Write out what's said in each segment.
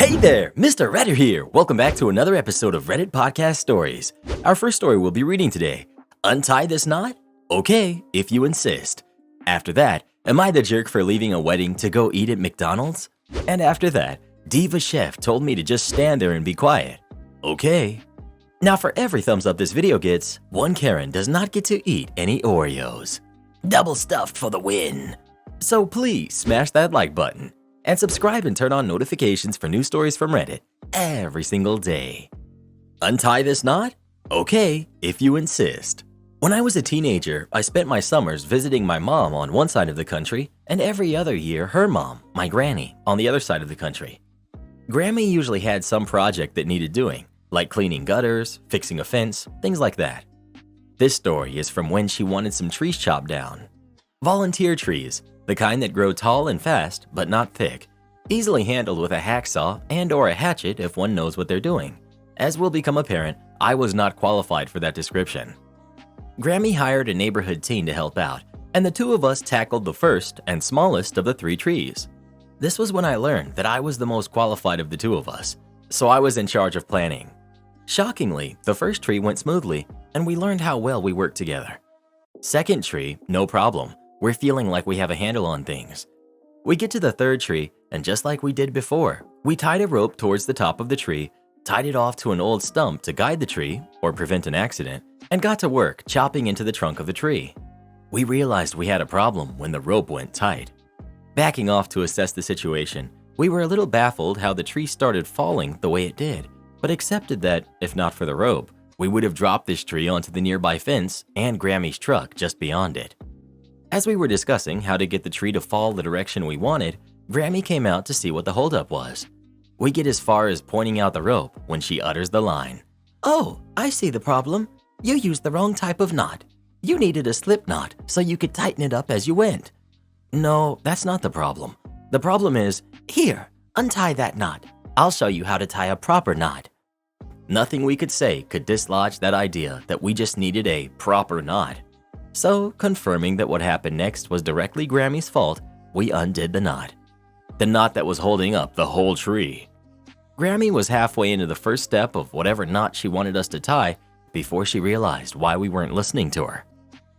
Hey there, Mr. Reddit here. Welcome back to another episode of Reddit Podcast Stories. Our first story we'll be reading today. Untie this knot? Okay, if you insist. After that, am I the jerk for leaving a wedding to go eat at McDonald's? And after that, Diva Chef told me to just stand there and be quiet. Okay. Now for every thumbs up this video gets, one Karen does not get to eat any Oreos. Double stuffed for the win. So please smash that like button. And subscribe and turn on notifications for new stories from Reddit every single day. Untie this knot? Okay, if you insist. When I was a teenager, I spent my summers visiting my mom on one side of the country and every other year her mom, my granny, on the other side of the country. Grammy usually had some project that needed doing, like cleaning gutters, fixing a fence, things like that. This story is from when she wanted some trees chopped down. Volunteer trees, the kind that grow tall and fast, but not thick, easily handled with a hacksaw and or a hatchet if one knows what they're doing. As will become apparent, I was not qualified for that description. Grammy hired a neighborhood teen to help out, and the two of us tackled the first and smallest of the three trees. This was when I learned that I was the most qualified of the two of us, so I was in charge of planning. Shockingly, the first tree went smoothly, and we learned how well we worked together. Second tree, no problem. We're feeling like we have a handle on things. We get to the third tree, and just like we did before, we tied a rope towards the top of the tree, tied it off to an old stump to guide the tree or prevent an accident, and got to work chopping into the trunk of the tree. We realized we had a problem when the rope went tight. Backing off to assess the situation, we were a little baffled how the tree started falling the way it did, but accepted that, if not for the rope, we would have dropped this tree onto the nearby fence and Grammy's truck just beyond it. As we were discussing how to get the tree to fall the direction we wanted, Grammy came out to see what the holdup was. We get as far as pointing out the rope when she utters the line. "Oh, I see the problem. You used the wrong type of knot. You needed a slip knot so you could tighten it up as you went." "No, that's not the problem. The problem is, here, untie that knot. I'll show you how to tie a proper knot." Nothing we could say could dislodge that idea that we just needed a proper knot. So, confirming that what happened next was directly Grammy's fault, we undid the knot. The knot that was holding up the whole tree. Grammy was halfway into the first step of whatever knot she wanted us to tie before she realized why we weren't listening to her.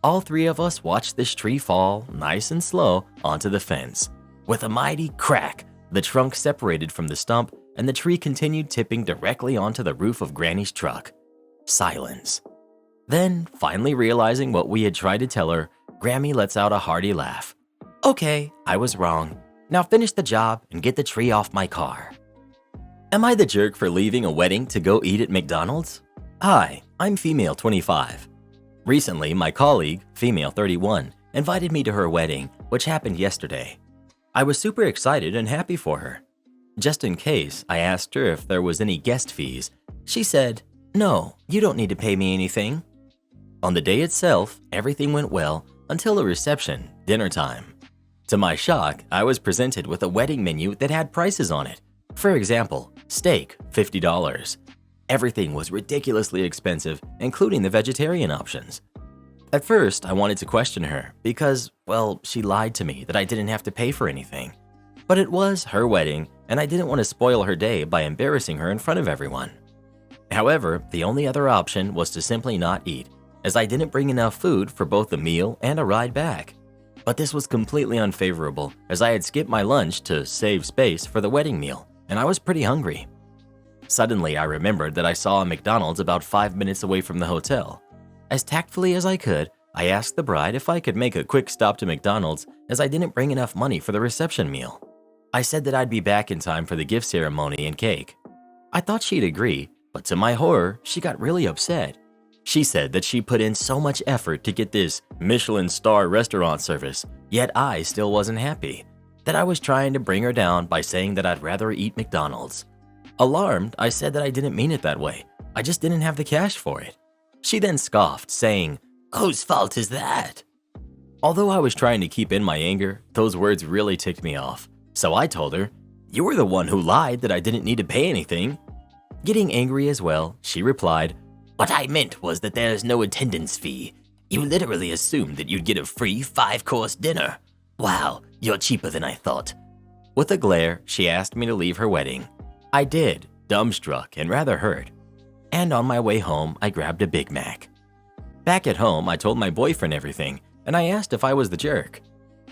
All three of us watched this tree fall, nice and slow, onto the fence. With a mighty crack, the trunk separated from the stump and the tree continued tipping directly onto the roof of Granny's truck. Silence. Then, finally realizing what we had tried to tell her, Grammy lets out a hearty laugh. "Okay, I was wrong. Now finish the job and get the tree off my car." Am I the jerk for leaving a wedding to go eat at McDonald's? Hi, I'm female 25. Recently, my colleague, female 31, invited me to her wedding, which happened yesterday. I was super excited and happy for her. Just in case, I asked her if there was any guest fees. She said, "No, you don't need to pay me anything." On the day itself, everything went well until the reception, dinner time. To my shock, I was presented with a wedding menu that had prices on it. For example, steak, $50. Everything was ridiculously expensive, including the vegetarian options. At first, I wanted to question her because, well, she lied to me that I didn't have to pay for anything. But it was her wedding, and I didn't want to spoil her day by embarrassing her in front of everyone. However, the only other option was to simply not eat, as I didn't bring enough food for both a meal and a ride back. But this was completely unfavorable, as I had skipped my lunch to save space for the wedding meal, and I was pretty hungry. Suddenly, I remembered that I saw a McDonald's about 5 minutes away from the hotel. As tactfully as I could, I asked the bride if I could make a quick stop to McDonald's as I didn't bring enough money for the reception meal. I said that I'd be back in time for the gift ceremony and cake. I thought she'd agree, but to my horror, she got really upset. She said that she put in so much effort to get this Michelin star restaurant service, yet I still wasn't happy. That I was trying to bring her down by saying that I'd rather eat McDonald's. Alarmed, I said that I didn't mean it that way. I just didn't have the cash for it. She then scoffed, saying, "Whose fault is that?" Although I was trying to keep in my anger, those words really ticked me off. So I told her, "You were the one who lied that I didn't need to pay anything." Getting angry as well, she replied, "What I meant was that there's no attendance fee. You literally assumed that you'd get a free 5-course dinner. Wow, you're cheaper than I thought." With a glare, she asked me to leave her wedding. I did, dumbstruck and rather hurt. And on my way home, I grabbed a Big Mac. Back at home, I told my boyfriend everything, and I asked if I was the jerk.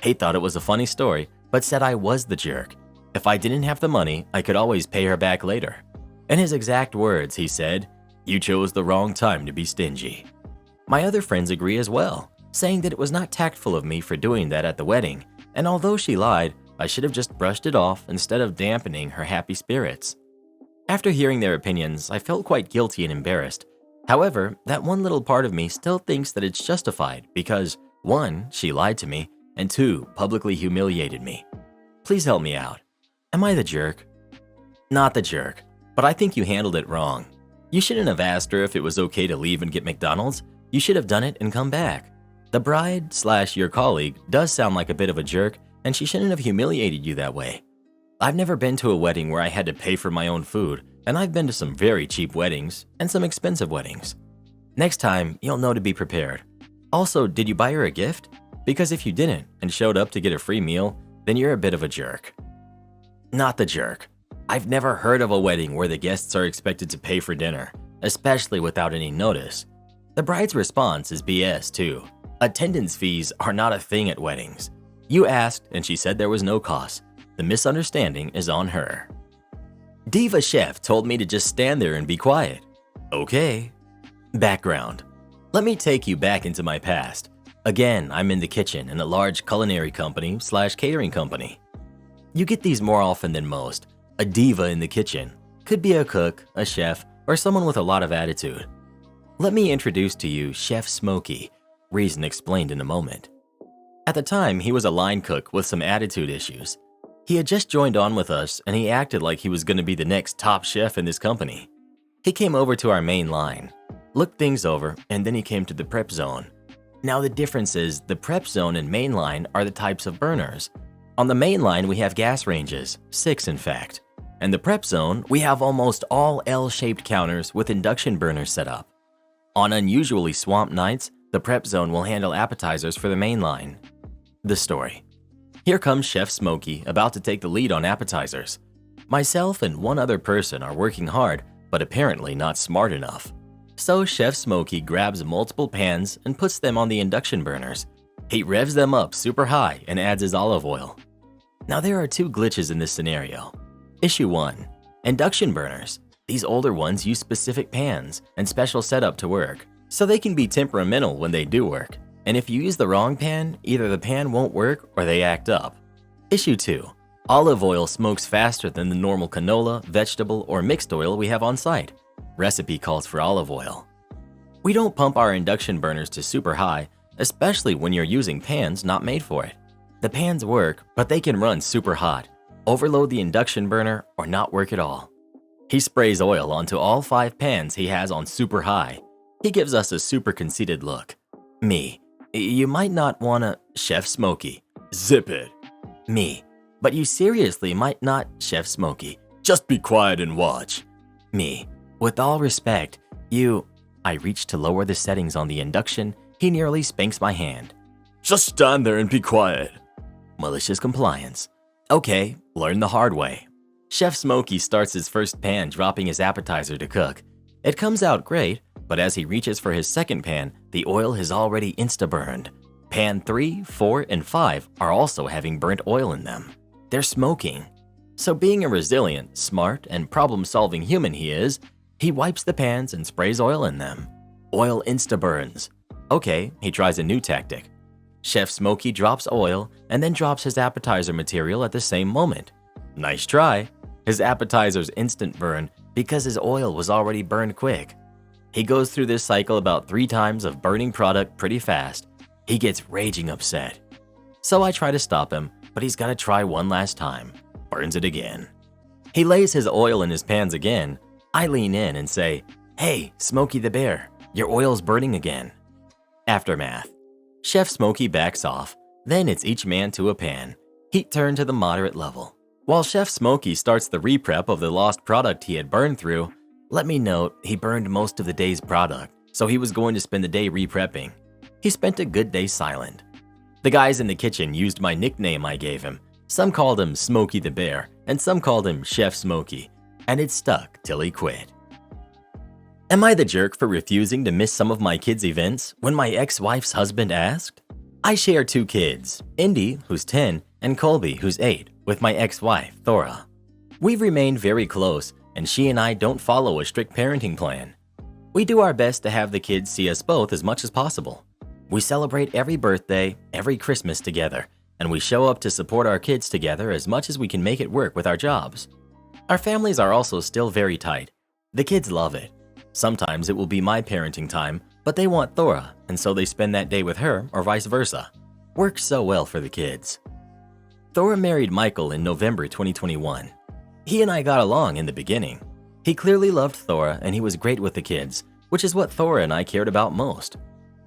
He thought it was a funny story, but said I was the jerk. If I didn't have the money, I could always pay her back later. In his exact words, he said, "You chose the wrong time to be stingy." My other friends agree as well, saying that it was not tactful of me for doing that at the wedding, and although she lied, I should have just brushed it off instead of dampening her happy spirits. After hearing their opinions, I felt quite guilty and embarrassed. However, that one little part of me still thinks that it's justified because 1, she lied to me, and 2, publicly humiliated me. Please help me out. Am I the jerk? Not the jerk, but I think you handled it wrong. You shouldn't have asked her if it was okay to leave and get McDonald's. You should have done it and come back. The bride/your colleague does sound like a bit of a jerk, and she shouldn't have humiliated you that way. I've never been to a wedding where I had to pay for my own food, and I've been to some very cheap weddings and some expensive weddings. Next time, you'll know to be prepared. Also, did you buy her a gift? Because if you didn't and showed up to get a free meal, then you're a bit of a jerk. Not the jerk. I've never heard of a wedding where the guests are expected to pay for dinner, especially without any notice. The bride's response is BS too. Attendance fees are not a thing at weddings. You asked and she said there was no cost. The misunderstanding is on her. Diva Chef told me to just stand there and be quiet. Okay. Background. Let me take you back into my past. Again, I'm in the kitchen in a large culinary company/catering company. You get these more often than most. A diva in the kitchen. Could be a cook, a chef, or someone with a lot of attitude. Let me introduce to you Chef Smokey. Reason explained in a moment. At the time, he was a line cook with some attitude issues. He had just joined on with us and he acted like he was going to be the next top chef in this company. He came over to our main line, looked things over, and then he came to the prep zone. Now the difference is the prep zone and main line are the types of burners. On the main line, we have gas ranges, 6 in fact. In the prep zone, we have almost all L-shaped counters with induction burners set up. On unusually swamped nights, the prep zone will handle appetizers for the main line. The story. Here comes Chef Smokey about to take the lead on appetizers. Myself and one other person are working hard, but apparently not smart enough. So Chef Smokey grabs multiple pans and puts them on the induction burners. He revs them up super high and adds his olive oil. Now there are 2 glitches in this scenario. Issue 1. Induction burners. These older ones use specific pans and special setup to work, so they can be temperamental when they do work. And if you use the wrong pan, either the pan won't work or they act up. Issue 2. Olive oil smokes faster than the normal canola, vegetable, or mixed oil we have on site. Recipe calls for olive oil. We don't pump our induction burners to super high, especially when you're using pans not made for it. The pans work, but they can run super hot, overload the induction burner, or not work at all. He sprays oil onto all 5 pans he has on super high. He gives us a super conceited look. Me. You might not wanna, Chef Smokey. Zip it. Me. But you seriously might not, Chef Smokey. Just be quiet and watch. Me. With all respect, you. I reach to lower the settings on the induction. He nearly spanks my hand. Just stand there and be quiet. Malicious compliance. Okay, learn the hard way. Chef Smokey starts his first pan dropping his appetizer to cook. It comes out great, but as he reaches for his second pan, the oil has already insta-burned. Pan 3, 4, and 5 are also having burnt oil in them. They're smoking. So being a resilient, smart, and problem-solving human he is, he wipes the pans and sprays oil in them. Oil insta-burns. Okay, he tries a new tactic. Chef Smokey drops oil and then drops his appetizer material at the same moment. Nice try. His appetizers instant burn because his oil was already burned quick. He goes through this cycle about 3 times of burning product pretty fast. He gets raging upset. So I try to stop him, but he's got to try one last time. Burns it again. He lays his oil in his pans again. I lean in and say, "Hey, Smokey the Bear, your oil's burning again." Aftermath. Chef Smokey backs off. Then it's each man to a pan. Heat turned to the moderate level. While Chef Smokey starts the re-prep of the lost product he had burned through, let me note he burned most of the day's product, so he was going to spend the day re-prepping. He spent a good day silent. The guys in the kitchen used my nickname I gave him. Some called him Smokey the Bear, and some called him Chef Smokey. and it stuck till he quit. Am I the jerk for refusing to miss some of my kids' events when my ex-wife's husband asked? I share 2 kids, Indy, who's 10, and Colby, who's 8, with my ex-wife, Thora. We've remained very close, and she and I don't follow a strict parenting plan. We do our best to have the kids see us both as much as possible. We celebrate every birthday, every Christmas together, and we show up to support our kids together as much as we can make it work with our jobs. Our families are also still very tight. The kids love it. Sometimes it will be my parenting time, but they want Thora, and so they spend that day with her or vice versa. Works so well for the kids. Thora married Michael in November 2021. He and I got along in the beginning. He clearly loved Thora and he was great with the kids, which is what Thora and I cared about most.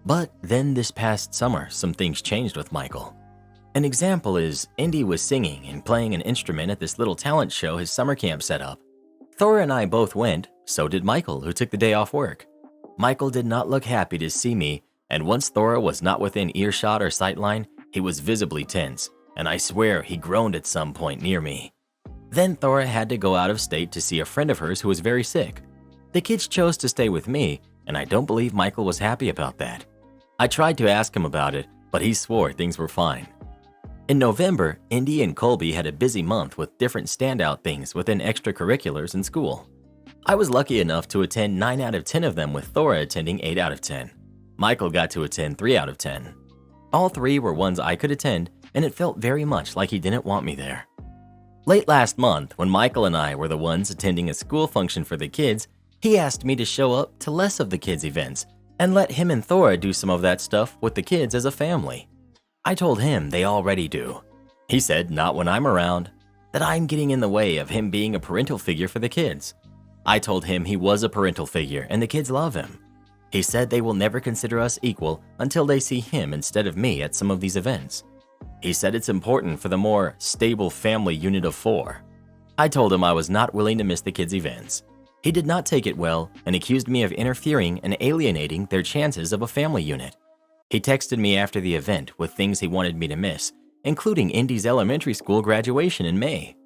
But then this past summer, some things changed with Michael. An example is Indy was singing and playing an instrument at this little talent show his summer camp set up. Thora and I both went, so did Michael, who took the day off work. Michael did not look happy to see me, and once Thora was not within earshot or sightline, he was visibly tense, and I swear he groaned at some point near me. Then Thora had to go out of state to see a friend of hers who was very sick. The kids chose to stay with me, and I don't believe Michael was happy about that. I tried to ask him about it, but he swore things were fine. In November, Indy and Colby had a busy month with different standout things within extracurriculars in school. I was lucky enough to attend 9 out of 10 of them with Thora attending 8 out of 10. Michael got to attend 3 out of 10. All 3 were ones I could attend, and it felt very much like he didn't want me there. Late last month, when Michael and I were the ones attending a school function for the kids, he asked me to show up to less of the kids' events and let him and Thora do some of that stuff with the kids as a family. I told him they already do. He said not when I'm around, that I'm getting in the way of him being a parental figure for the kids. I told him he was a parental figure and the kids love him. He said they will never consider us equal until they see him instead of me at some of these events. He said it's important for the more stable family unit of 4. I told him I was not willing to miss the kids' events. He did not take it well and accused me of interfering and alienating their chances of a family unit. He texted me after the event with things he wanted me to miss, including Indy's elementary school graduation in May.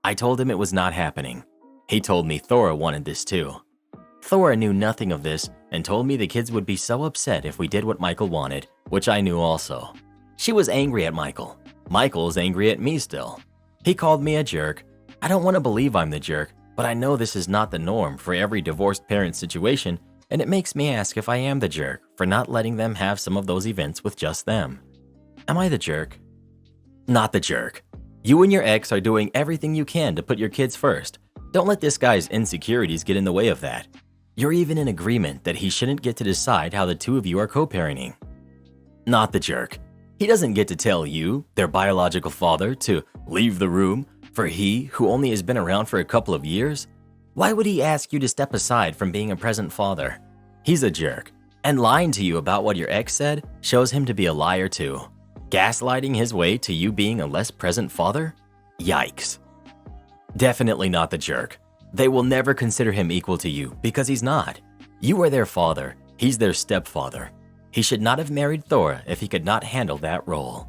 I told him it was not happening. He told me Thora wanted this too. Thora knew nothing of this and told me the kids would be so upset if we did what Michael wanted, which I knew also. She was angry at Michael. Michael's angry at me still. He called me a jerk. I don't want to believe I'm the jerk, but I know this is not the norm for every divorced parent situation, and it makes me ask if I am the jerk for not letting them have some of those events with just them. Am I the jerk? Not the jerk. You and your ex are doing everything you can to put your kids first. Don't let this guy's insecurities get in the way of that. You're even in agreement that he shouldn't get to decide how the 2 of you are co-parenting. Not the jerk. He doesn't get to tell you, their biological father, to leave the room for he who only has been around for a couple of years. Why would he ask you to step aside from being a present father? He's a jerk, and lying to you about what your ex said shows him to be a liar too. Gaslighting his way to you being a less present father? Yikes. Definitely not the jerk. They will never consider him equal to you because he's not. You are their father, he's their stepfather. He should not have married Thora if he could not handle that role.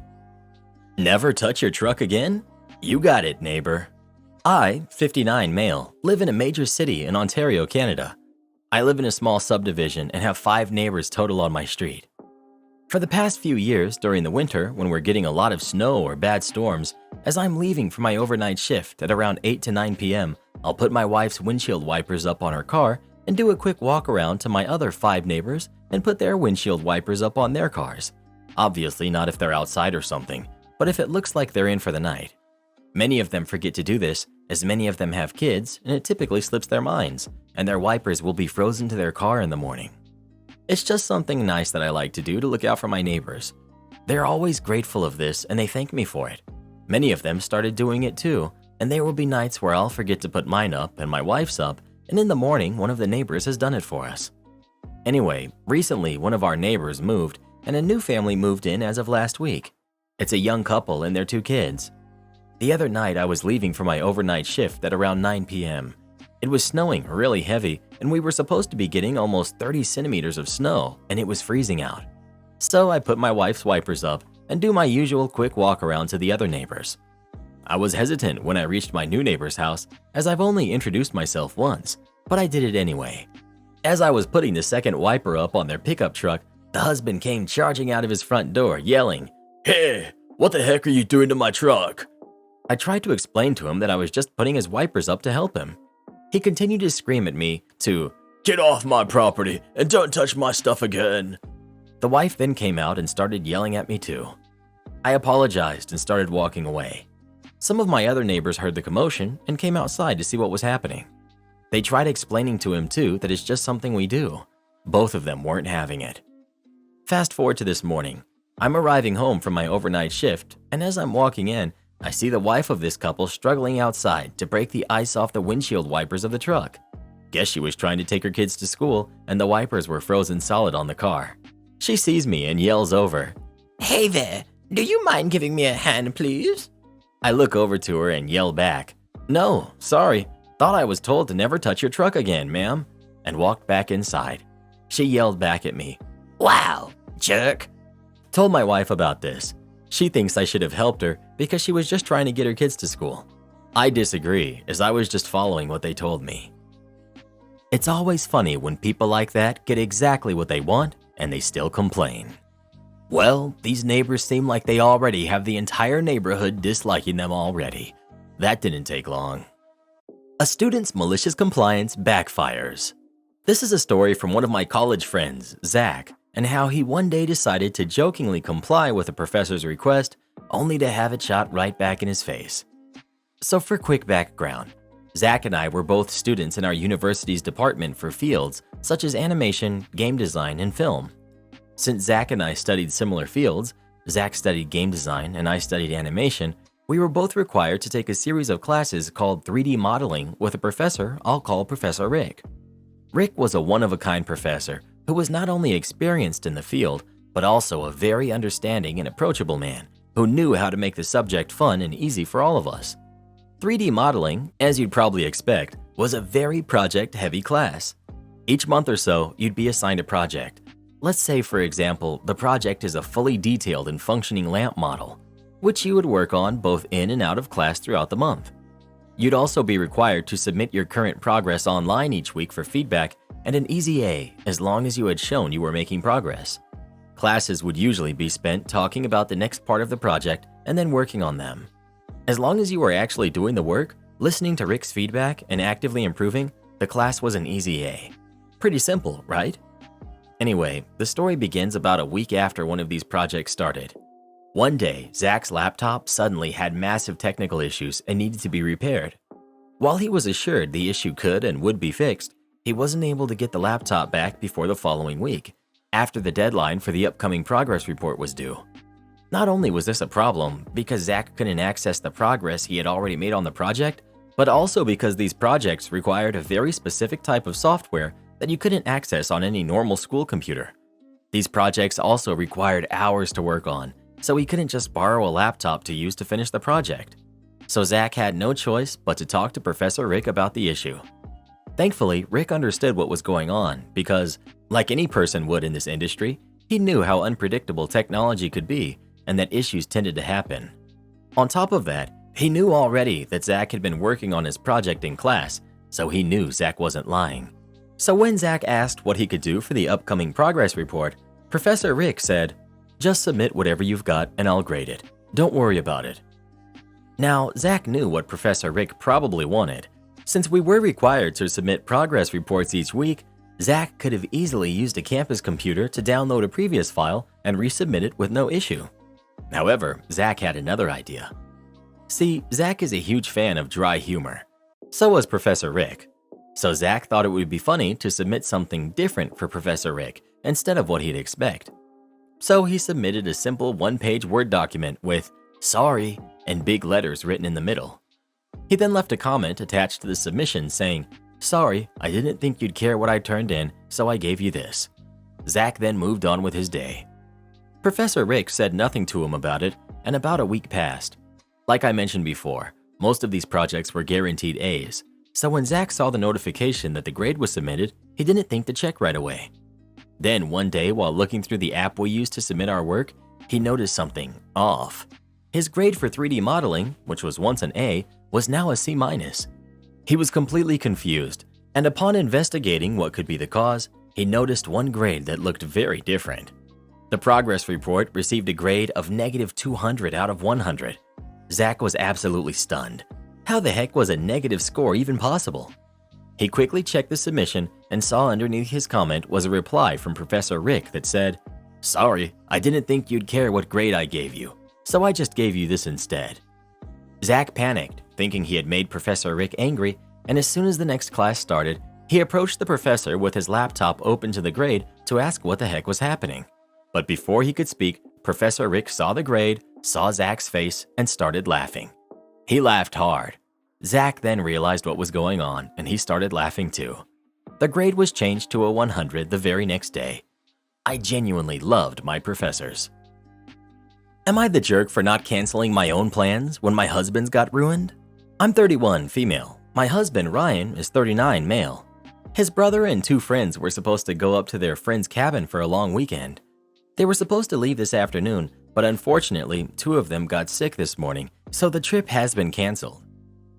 Never touch your truck again? You got it, neighbor. I, 59 male, live in a major city in Ontario, Canada. I live in a small subdivision and have 5 neighbors total on my street. For the past few years, during the winter, when we're getting a lot of snow or bad storms, as I'm leaving for my overnight shift at around 8 to 9 p.m., I'll put my wife's windshield wipers up on her car and do a quick walk around to my other 5 neighbors and put their windshield wipers up on their cars. Obviously not if they're outside or something, but if it looks like they're in for the night. Many of them forget to do this, as many of them have kids, and it typically slips their minds, and their wipers will be frozen to their car in the morning. It's just something nice that I like to do to look out for my neighbors. They're always grateful of this, and they thank me for it. Many of them started doing it too, and there will be nights where I'll forget to put mine up and my wife's up, and in the morning, one of the neighbors has done it for us. Anyway, recently one of our neighbors moved, and a new family moved in as of last week. It's a young couple and their 2 kids. The other night, I was leaving for my overnight shift at around 9 p.m. It was snowing really heavy, and we were supposed to be getting almost 30 centimeters of snow, and it was freezing out. So I put my wife's wipers up and do my usual quick walk around to the other neighbors. I was hesitant when I reached my new neighbor's house as I've only introduced myself once, but I did it anyway. As I was putting the second wiper up on their pickup truck, the husband came charging out of his front door, yelling, "Hey, what the heck are you doing to my truck?" I tried to explain to him that I was just putting his wipers up to help him. He continued to scream at me to "Get off my property and don't touch my stuff again." The wife then came out and started yelling at me too. I apologized and started walking away. Some of my other neighbors heard the commotion and came outside to see what was happening. They tried explaining to him too that it's just something we do. Both of them weren't having it. Fast forward to this morning. I'm arriving home from my overnight shift, and as I'm walking in, I see the wife of this couple struggling outside to break the ice off the windshield wipers of the truck. Guess she was trying to take her kids to school, and the wipers were frozen solid on the car. She sees me and yells over, "Hey there, do you mind giving me a hand, please?" I look over to her and yell back, "No, sorry, thought I was told to never touch your truck again, ma'am," and walked back inside. She yelled back at me, "Wow, jerk." Told my wife about this. She thinks I should have helped her because she was just trying to get her kids to school. I disagree, as I was just following what they told me. It's always funny when people like that get exactly what they want and they still complain. Well, these neighbors seem like they already have the entire neighborhood disliking them already. That didn't take long. A student's malicious compliance backfires. This is a story from one of my college friends, Zach, and how he one day decided to jokingly comply with a professor's request only to have it shot right back in his face. So for quick background, Zach and I were both students in our university's department for fields such as animation, game design, and film. Since Zach and I studied similar fields, Zach studied game design and I studied animation, we were both required to take a series of classes called 3D modeling with a professor I'll call Professor Rick. Rick was a one-of-a-kind professor who was not only experienced in the field, but also a very understanding and approachable man who knew how to make the subject fun and easy for all of us. 3D modeling, as you'd probably expect, was a very project-heavy class. Each month or so, you'd be assigned a project. Let's say, for example, the project is a fully detailed and functioning lamp model, which you would work on both in and out of class throughout the month. You'd also be required to submit your current progress online each week for feedback and an easy A as long as you had shown you were making progress. Classes would usually be spent talking about the next part of the project and then working on them. As long as you were actually doing the work, listening to Rick's feedback, and actively improving, the class was an easy A. Pretty simple, right? Anyway, the story begins about a week after one of these projects started. One day, Zach's laptop suddenly had massive technical issues and needed to be repaired. While he was assured the issue could and would be fixed, he wasn't able to get the laptop back before the following week, after the deadline for the upcoming progress report was due. Not only was this a problem because Zach couldn't access the progress he had already made on the project, but also because these projects required a very specific type of software that you couldn't access on any normal school computer. These projects also required hours to work on, so he couldn't just borrow a laptop to use to finish the project. So Zach had no choice but to talk to Professor Rick about the issue. Thankfully, Rick understood what was going on because, like any person would in this industry, he knew how unpredictable technology could be and that issues tended to happen. On top of that, he knew already that Zach had been working on his project in class, so he knew Zach wasn't lying. So when Zach asked what he could do for the upcoming progress report, Professor Rick said, "Just submit whatever you've got and I'll grade it. Don't worry about it." Now, Zach knew what Professor Rick probably wanted. Since we were required to submit progress reports each week, Zach could have easily used a campus computer to download a previous file and resubmit it with no issue. However, Zach had another idea. See, Zach is a huge fan of dry humor. So was Professor Rick. So Zach thought it would be funny to submit something different for Professor Rick instead of what he'd expect. So he submitted a simple one-page Word document with "Sorry" in big letters written in the middle. He then left a comment attached to the submission saying, "Sorry, I didn't think you'd care what I turned in, so I gave you this." Zach then moved on with his day. Professor Rick said nothing to him about it, and about a week passed. Like I mentioned before, most of these projects were guaranteed A's, so when Zach saw the notification that the grade was submitted, he didn't think to check right away. Then one day while looking through the app we used to submit our work, he noticed something off. His grade for 3D modeling, which was once an A, was now a C-. He was completely confused, and upon investigating what could be the cause, he noticed one grade that looked very different. The progress report received a grade of -200 out of 100. Zach was absolutely stunned. How the heck was a negative score even possible? He quickly checked the submission and saw underneath his comment was a reply from Professor Rick that said, "Sorry, I didn't think you'd care what grade I gave you, so I just gave you this instead." Zach panicked, thinking he had made Professor Rick angry, and as soon as the next class started, he approached the professor with his laptop open to the grade to ask what the heck was happening. But before he could speak, Professor Rick saw the grade, saw Zach's face, and started laughing. He laughed hard. Zach then realized what was going on, and he started laughing too. The grade was changed to a 100 the very next day. I genuinely loved my professors. Am I the jerk for not canceling my own plans when my husband's got ruined? I'm 31, female. My husband, Ryan, is 39, male. His brother and 2 friends were supposed to go up to their friend's cabin for a long weekend. They were supposed to leave this afternoon, but unfortunately, 2 of them got sick this morning, so the trip has been canceled.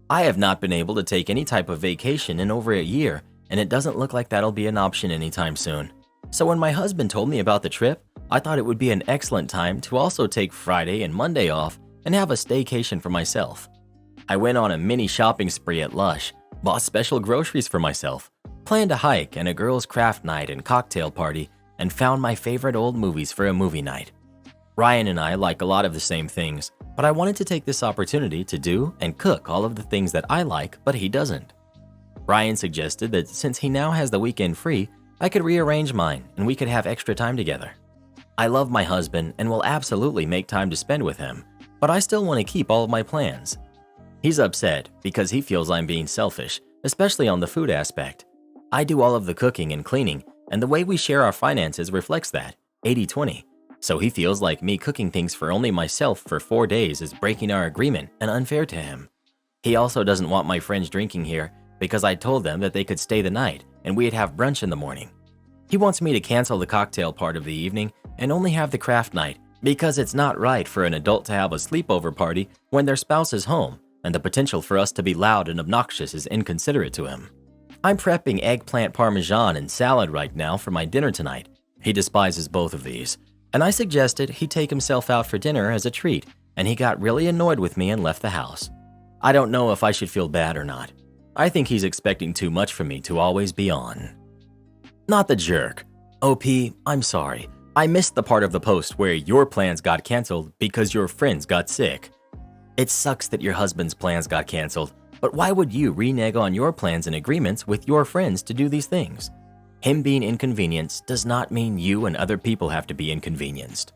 I have not been able to take any type of vacation in over a year, and it doesn't look like that'll be an option anytime soon. So when my husband told me about the trip, I thought it would be an excellent time to also take Friday and Monday off and have a staycation for myself. I went on a mini shopping spree at Lush, bought special groceries for myself, planned a hike and a girls' craft night and cocktail party, and found my favorite old movies for a movie night. Ryan and I like a lot of the same things, but I wanted to take this opportunity to do and cook all of the things that I like, but he doesn't. Ryan suggested that since he now has the weekend free, I could rearrange mine and we could have extra time together. I love my husband and will absolutely make time to spend with him, but I still want to keep all of my plans. He's upset because he feels I'm being selfish, especially on the food aspect. I do all of the cooking and cleaning, and the way we share our finances reflects that, 80-20. So he feels like me cooking things for only myself for 4 days is breaking our agreement and unfair to him. He also doesn't want my friends drinking here because I told them that they could stay the night and we'd have brunch in the morning. He wants me to cancel the cocktail part of the evening and only have the craft night because it's not right for an adult to have a sleepover party when their spouse is home, and the potential for us to be loud and obnoxious is inconsiderate to him. I'm prepping eggplant parmesan and salad right now for my dinner tonight. He despises both of these, and I suggested he take himself out for dinner as a treat, and he got really annoyed with me and left the house. I don't know if I should feel bad or not. I think he's expecting too much from me to always be on. Not the jerk. OP, I'm sorry. I missed the part of the post where your plans got canceled because your friends got sick. It sucks that your husband's plans got canceled, but why would you renege on your plans and agreements with your friends to do these things? Him being inconvenienced does not mean you and other people have to be inconvenienced.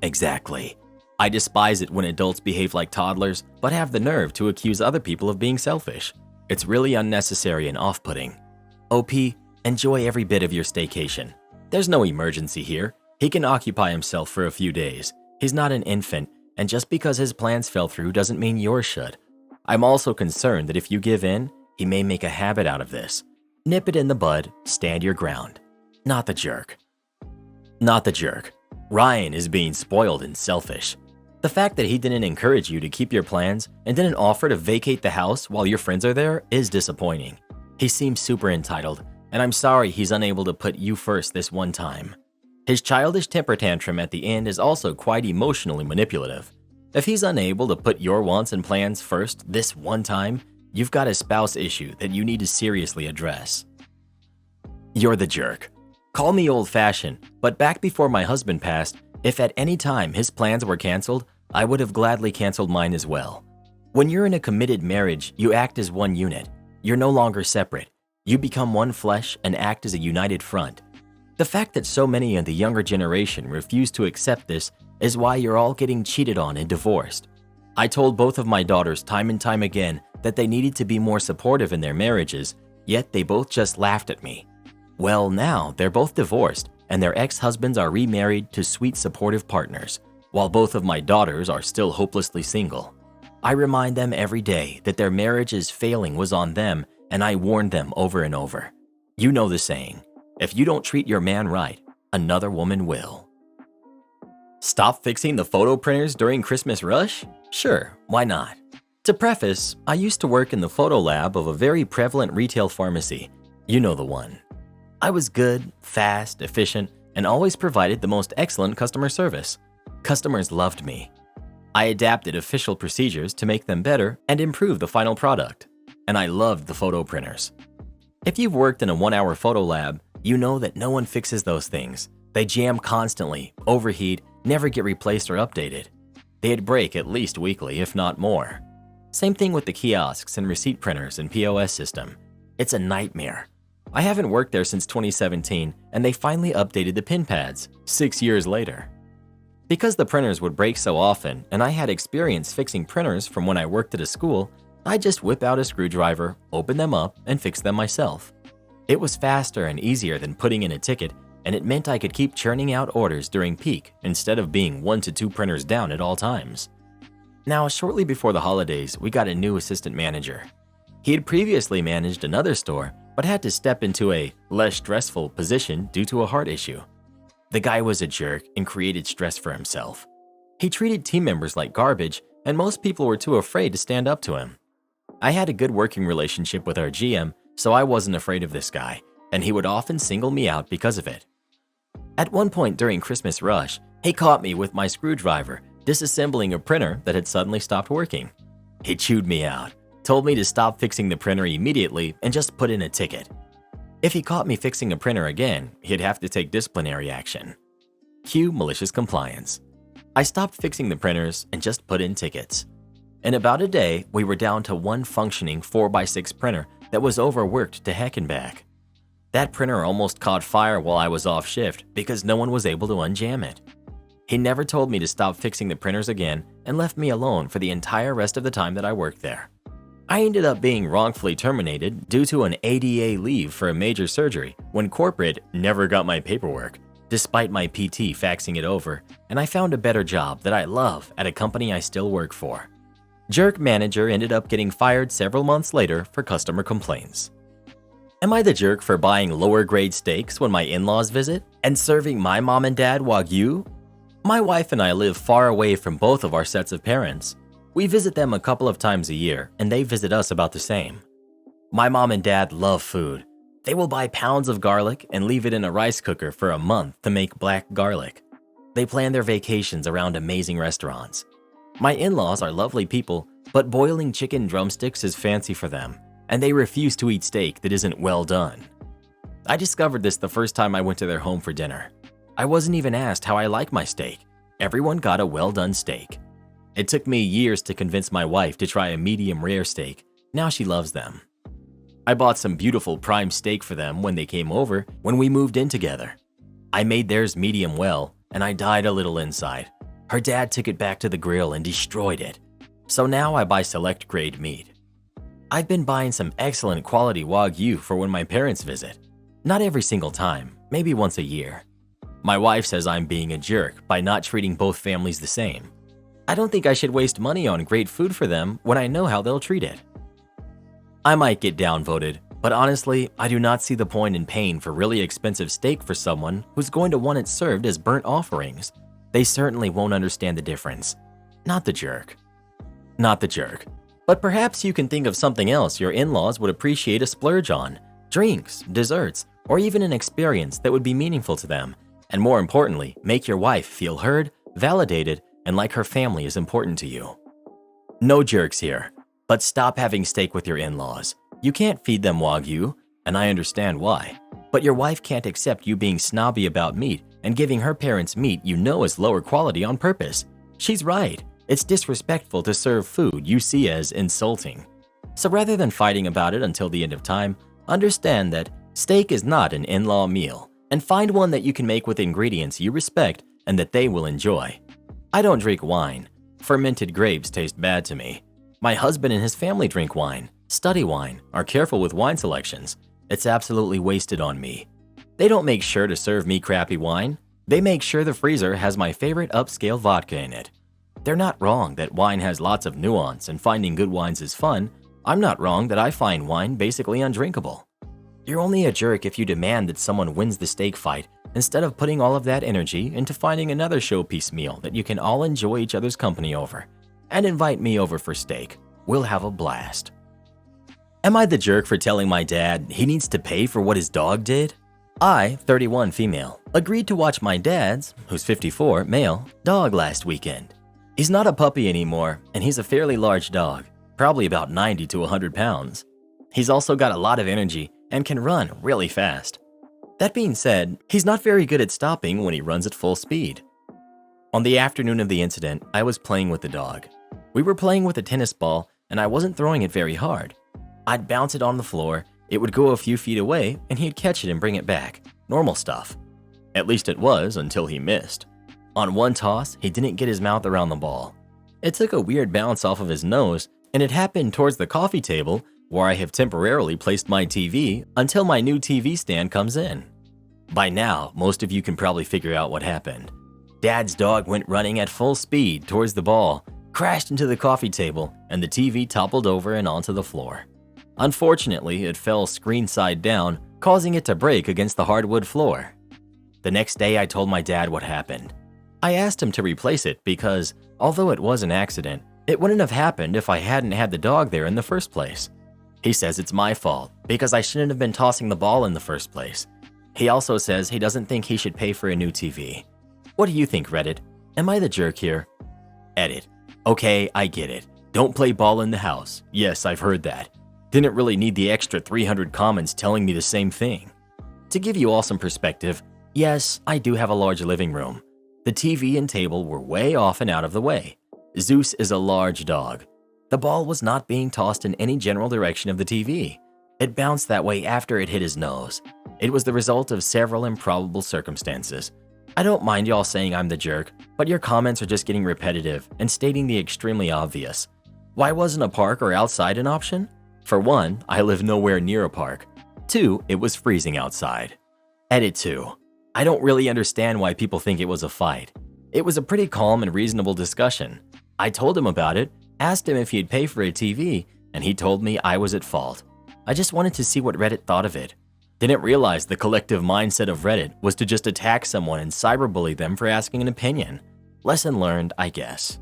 Exactly. I despise it when adults behave like toddlers, but have the nerve to accuse other people of being selfish. It's really unnecessary and off-putting. OP, enjoy every bit of your staycation. There's no emergency here. He can occupy himself for a few days. He's not an infant, and just because his plans fell through doesn't mean yours should. I'm also concerned that if you give in, he may make a habit out of this. Nip it in the bud, stand your ground. Not the jerk. Not the jerk. Ryan is being spoiled and selfish. The fact that he didn't encourage you to keep your plans and didn't offer to vacate the house while your friends are there is disappointing. He seems super entitled, and I'm sorry he's unable to put you first this one time. His childish temper tantrum at the end is also quite emotionally manipulative. If he's unable to put your wants and plans first this one time, you've got a spouse issue that you need to seriously address. You're the jerk. Call me old-fashioned, but back before my husband passed, if at any time his plans were canceled, I would have gladly canceled mine as well. When you're in a committed marriage, you act as one unit. You're no longer separate. You become one flesh and act as a united front. The fact that so many in the younger generation refuse to accept this is why you're all getting cheated on and divorced. I told both of my daughters time and time again that they needed to be more supportive in their marriages, yet they both just laughed at me. Well, now they're both divorced and their ex-husbands are remarried to sweet supportive partners, while both of my daughters are still hopelessly single. I remind them every day that their marriage's failing was on them, and I warn them over and over. You know the saying, if you don't treat your man right, another woman will. Stop fixing the photo printers during Christmas rush? Sure, why not? To preface, I used to work in the photo lab of a very prevalent retail pharmacy. You know the one. I was good, fast, efficient, and always provided the most excellent customer service. Customers loved me. I adapted official procedures to make them better and improve the final product. And I loved the photo printers. If you've worked in a 1-hour photo lab, you know that no one fixes those things. They jam constantly, overheat, never get replaced or updated. They'd break at least weekly, if not more. Same thing with the kiosks and receipt printers and POS system. It's a nightmare. I haven't worked there since 2017, and they finally updated the pin pads 6 years later. Because the printers would break so often, and I had experience fixing printers from when I worked at a school, I just whip out a screwdriver, open them up, and fix them myself. It was faster and easier than putting in a ticket, and it meant I could keep churning out orders during peak instead of being 1 to 2 printers down at all times. Now, shortly before the holidays, we got a new assistant manager. He had previously managed another store, but had to step into a less stressful position due to a heart issue. The guy was a jerk and created stress for himself. He treated team members like garbage, and most people were too afraid to stand up to him. I had a good working relationship with our GM, so I wasn't afraid of this guy, and he would often single me out because of it. At one point during Christmas rush, he caught me with my screwdriver disassembling a printer that had suddenly stopped working. He chewed me out, told me to stop fixing the printer immediately and just put in a ticket. If he caught me fixing a printer again, he'd have to take disciplinary action. Cue malicious compliance. I stopped fixing the printers and just put in tickets. In about a day, we were down to one functioning 4x6 printer that was overworked to heck and back. That printer almost caught fire while I was off shift because no one was able to unjam it. He never told me to stop fixing the printers again and left me alone for the entire rest of the time that I worked there. I ended up being wrongfully terminated due to an ADA leave for a major surgery when corporate never got my paperwork, despite my PT faxing it over, and I found a better job that I love at a company I still work for. Jerk manager ended up getting fired several months later for customer complaints. Am I the jerk for buying lower grade steaks when my in-laws visit and serving my mom and dad Wagyu? My wife and I live far away from both of our sets of parents. We visit them a couple of times a year, and they visit us about the same. My mom and dad love food. They will buy pounds of garlic and leave it in a rice cooker for a month to make black garlic. They plan their vacations around amazing restaurants. My in-laws are lovely people, but boiling chicken drumsticks is fancy for them, and they refuse to eat steak that isn't well done. I discovered this the first time I went to their home for dinner. I wasn't even asked how I like my steak. Everyone got a well-done steak. It took me years to convince my wife to try a medium rare steak. Now she loves them. I bought some beautiful prime steak for them when they came over when we moved in together. I made theirs medium well, and I died a little inside. Her dad took it back to the grill and destroyed it. So now I buy select grade meat. I've been buying some excellent quality Wagyu for when my parents visit. Not every single time, maybe once a year. My wife says I'm being a jerk by not treating both families the same. I don't think I should waste money on great food for them when I know how they'll treat it. I might get downvoted, but honestly, I do not see the point in paying for really expensive steak for someone who's going to want it served as burnt offerings. They certainly won't understand the difference. Not the jerk. Not the jerk. But perhaps you can think of something else your in-laws would appreciate a splurge on. Drinks, desserts, or even an experience that would be meaningful to them. And more importantly, make your wife feel heard, validated, and like her family is important to you. No jerks here, but stop having steak with your in-laws. You can't feed them Wagyu, and I understand why. But your wife can't accept you being snobby about meat and giving her parents meat you know is lower quality on purpose. She's right. It's disrespectful to serve food you see as insulting. So rather than fighting about it until the end of time, understand that steak is not an in-law meal, and find one that you can make with ingredients you respect and that they will enjoy. I don't drink wine. Fermented grapes taste bad to me. My husband and his family drink wine, study wine, are careful with wine selections. It's absolutely wasted on me. They don't make sure to serve me crappy wine. They make sure the freezer has my favorite upscale vodka in it. They're not wrong that wine has lots of nuance and finding good wines is fun. I'm not wrong that I find wine basically undrinkable. You're only a jerk if you demand that someone wins the steak fight instead of putting all of that energy into finding another showpiece meal that you can all enjoy each other's company over. And invite me over for steak. We'll have a blast. Am I the jerk for telling my dad he needs to pay for what his dog did? I, 31 female, agreed to watch my dad's, who's 54 male, dog last weekend. He's not a puppy anymore, and he's a fairly large dog, probably about 90 to 100 pounds. He's also got a lot of energy and can run really fast. That being said, he's not very good at stopping when he runs at full speed. On the afternoon of the incident, I was playing with the dog. We were playing with a tennis ball, and I wasn't throwing it very hard. I'd bounce it on the floor, it would go a few feet away, and he'd catch it and bring it back. Normal stuff. At least it was until he missed. On one toss, he didn't get his mouth around the ball. It took a weird bounce off of his nose, and it happened towards the coffee table where I have temporarily placed my TV until my new TV stand comes in. By now, most of you can probably figure out what happened. Dad's dog went running at full speed towards the ball, crashed into the coffee table, and the TV toppled over and onto the floor. Unfortunately, it fell screen side down, causing it to break against the hardwood floor. The next day, I told my dad what happened. I asked him to replace it because, although it was an accident, it wouldn't have happened if I hadn't had the dog there in the first place. He says it's my fault because I shouldn't have been tossing the ball in the first place. He also says he doesn't think he should pay for a new TV. What do you think, Reddit? Am I the jerk here? Edit. Okay, I get it. Don't play ball in the house. Yes, I've heard that. Didn't really need the extra 300 comments telling me the same thing. To give you all some perspective, yes, I do have a large living room. The TV and table were way off and out of the way. Zeus is a large dog. The ball was not being tossed in any general direction of the TV. It bounced that way after it hit his nose. It was the result of several improbable circumstances. I don't mind y'all saying I'm the jerk, but your comments are just getting repetitive and stating the extremely obvious. Why wasn't a park or outside an option? For one, I live nowhere near a park. 2, it was freezing outside. Edit 2. I don't really understand why people think it was a fight. It was a pretty calm and reasonable discussion. I told him about it, asked him if he'd pay for a TV, and he told me I was at fault. I just wanted to see what Reddit thought of it. Didn't realize the collective mindset of Reddit was to just attack someone and cyberbully them for asking an opinion. Lesson learned, I guess.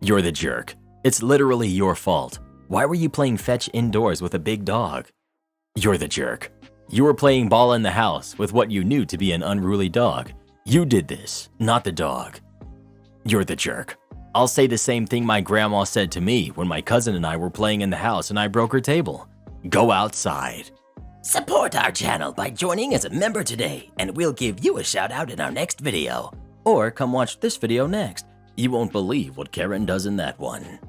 You're the jerk. It's literally your fault. Why were you playing fetch indoors with a big dog? You're the jerk. You were playing ball in the house with what you knew to be an unruly dog. You did this, not the dog. You're the jerk. I'll say the same thing my grandma said to me when my cousin and I were playing in the house and I broke her table. Go outside. Support our channel by joining as a member today, and we'll give you a shout out in our next video. Or come watch this video next. You won't believe what Karen does in that one.